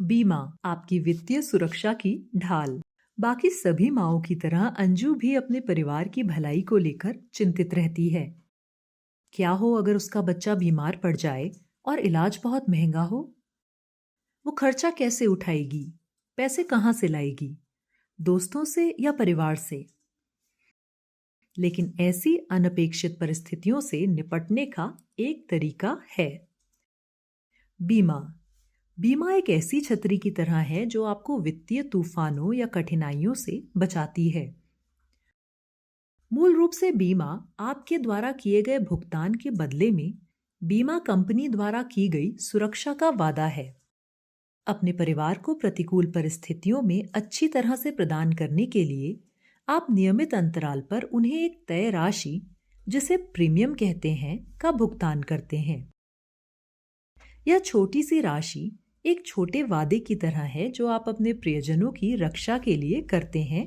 बीमा आपकी वित्तीय सुरक्षा की ढाल। बाकी सभी माँओं की तरह अंजू भी अपने परिवार की भलाई को लेकर चिंतित रहती है। क्या हो अगर उसका बच्चा बीमार पड़ जाए और इलाज बहुत महंगा हो? वो खर्चा कैसे उठाएगी? पैसे कहाँ से लाएगी? दोस्तों से या परिवार से? लेकिन ऐसी अनपेक्षित परिस्थितियों से निपटने का एक तरीका है बीमा। बीमा एक ऐसी छतरी की तरह है जो आपको वित्तीय तूफानों या कठिनाइयों से बचाती है। मूल रूप से बीमा आपके द्वारा किए गए भुगतान के बदले में बीमा कंपनी द्वारा की गई सुरक्षा का वादा है। अपने परिवार को प्रतिकूल परिस्थितियों में अच्छी तरह से प्रदान करने के लिए आप नियमित अंतराल पर उन्हें एक तय राशि, जिसे प्रीमियम कहते हैं, का भुगतान करते हैं। यह छोटी सी राशि एक छोटे वादे की तरह है जो आप अपने प्रियजनों की रक्षा के लिए करते हैं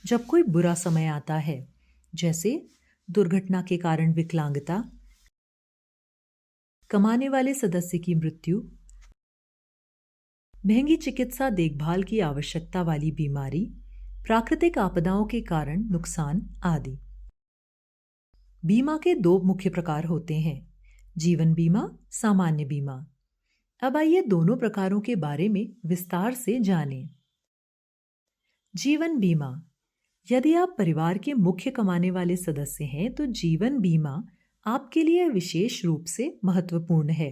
जब कोई बुरा समय आता है, जैसे दुर्घटना के कारण विकलांगता, कमाने वाले सदस्य की मृत्यु, महंगी चिकित्सा देखभाल की आवश्यकता वाली बीमारी, प्राकृतिक आपदाओं के कारण नुकसान आदि। बीमा के दो मुख्य प्रकार होते हैं, जीवन बीमा, सामान्य बीमा। अब आइए दोनों प्रकारों के बारे में विस्तार से जानें। जीवन बीमा। यदि आप परिवार के मुख्य कमाने वाले सदस्य हैं तो जीवन बीमा आपके लिए विशेष रूप से महत्वपूर्ण है।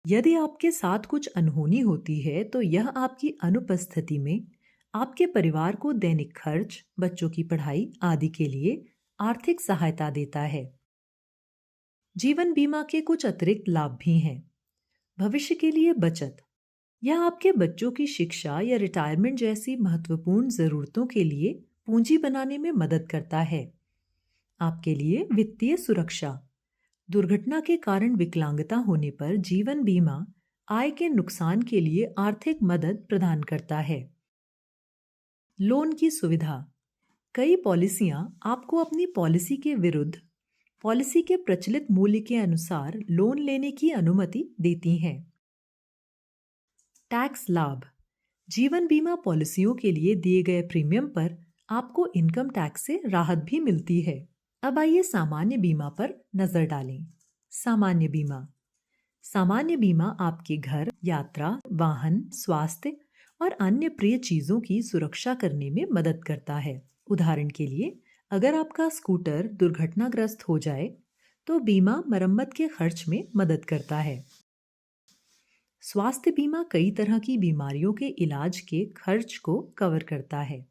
यदि आपके साथ कुछ अनहोनी होती है तो यह आपकी अनुपस्थिति में आपके परिवार को दैनिक खर्च, बच्चों की पढ़ाई आदि के लिए आर्थिक सहायता देता है। जीवन बीमा के कुछ अतिरिक्त लाभ भी हैं। भविष्य के लिए बचत। यह आपके बच्चों की शिक्षा या रिटायरमेंट जैसी महत्वपूर्ण जरूरतों के लिए पूंजी बनाने में मदद करता है। आपके लिए वित्तीय सुरक्षा। दुर्घटना के कारण विकलांगता होने पर जीवन बीमा आय के नुकसान के लिए आर्थिक मदद प्रदान करता है। लोन की सुविधा। कई पॉलिसियां आपको अपनी पॉलिसी के विरुद्ध पॉलिसी के प्रचलित मूल्य के अनुसार लोन लेने की अनुमति देती हैं। टैक्स लाभ। जीवन बीमा पॉलिसियों के लिए दिए गए प्रीमियम पर आपको इनकम टैक्स से राहत भी मिलती है। अब आइए सामान्य बीमा पर नजर डालें। सामान्य बीमा। सामान्य बीमा आपके घर, यात्रा, वाहन, स्वास्थ्य और अन्य प्रिय चीजों की सुरक्षा करने में मदद करता है। उदाहरण के लिए, अगर आपका स्कूटर दुर्घटनाग्रस्त हो जाए तो बीमा मरम्मत के खर्च में मदद करता है। स्वास्थ्य बीमा कई तरह की बीमारियों के इलाज के खर्च को कवर करता है।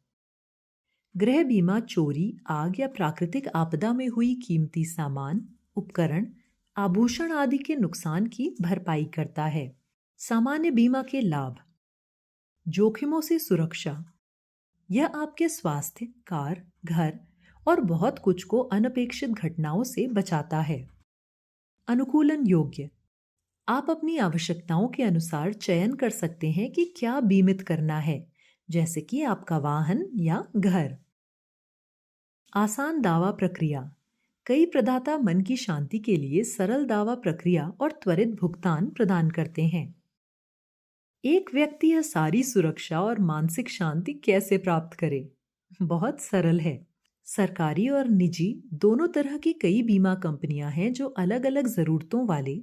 गृह बीमा चोरी, आग या प्राकृतिक आपदा में हुई कीमती सामान, उपकरण, आभूषण आदि के नुकसान की भरपाई करता है। सामान्य बीमा के लाभ। जोखिमों से सुरक्षा। यह आपके स्वास्थ्य, कार, घर और बहुत कुछ को अनपेक्षित घटनाओं से बचाता है। अनुकूलन योग्य। आप अपनी आवश्यकताओं के अनुसार चयन कर सकते हैं कि क्या बीमित करना है, जैसे कि आपका वाहन या घर। आसान दावा प्रक्रिया। कई प्रदाता मन की शांति के लिए सरल दावा प्रक्रिया और त्वरित भुगतान प्रदान करते हैं। एक व्यक्ति यह सारी सुरक्षा और मानसिक शांति कैसे प्राप्त करे? बहुत सरल है। सरकारी और निजी दोनों तरह की कई बीमा कंपनियां हैं जो अलग अलग जरूरतों वाले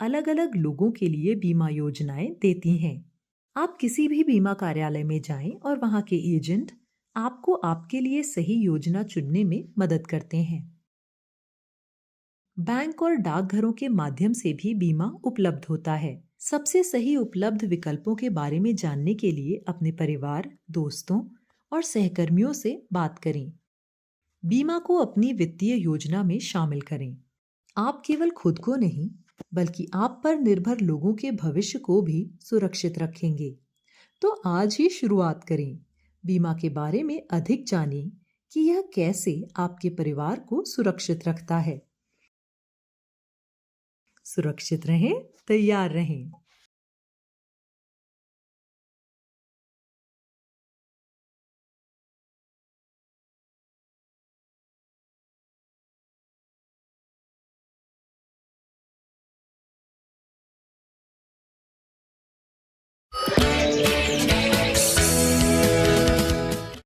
अलग अलग लोगों के लिए बीमा योजनाएं देती हैं। आप किसी भी बीमा कार्यालय में जाएं और वहां के एजेंट आपको आपके लिए सही योजना चुनने में मदद करते हैं। बैंक और डाकघरों के माध्यम से भी बीमा उपलब्ध होता है। सबसे सही उपलब्ध विकल्पों के बारे में जानने के लिए अपने परिवार, दोस्तों और सहकर्मियों से बात करें। बीमा को अपनी वित्तीय योजना में शामिल करें। आप केवल खुद को नहीं, बल्कि आप पर निर्भर लोगों के भविष्य को भी सुरक्षित रखेंगे। तो आज ही शुरुआत करें। बीमा के बारे में अधिक जानें कि यह कैसे आपके परिवार को सुरक्षित रखता है। सुरक्षित रहें, तैयार रहें।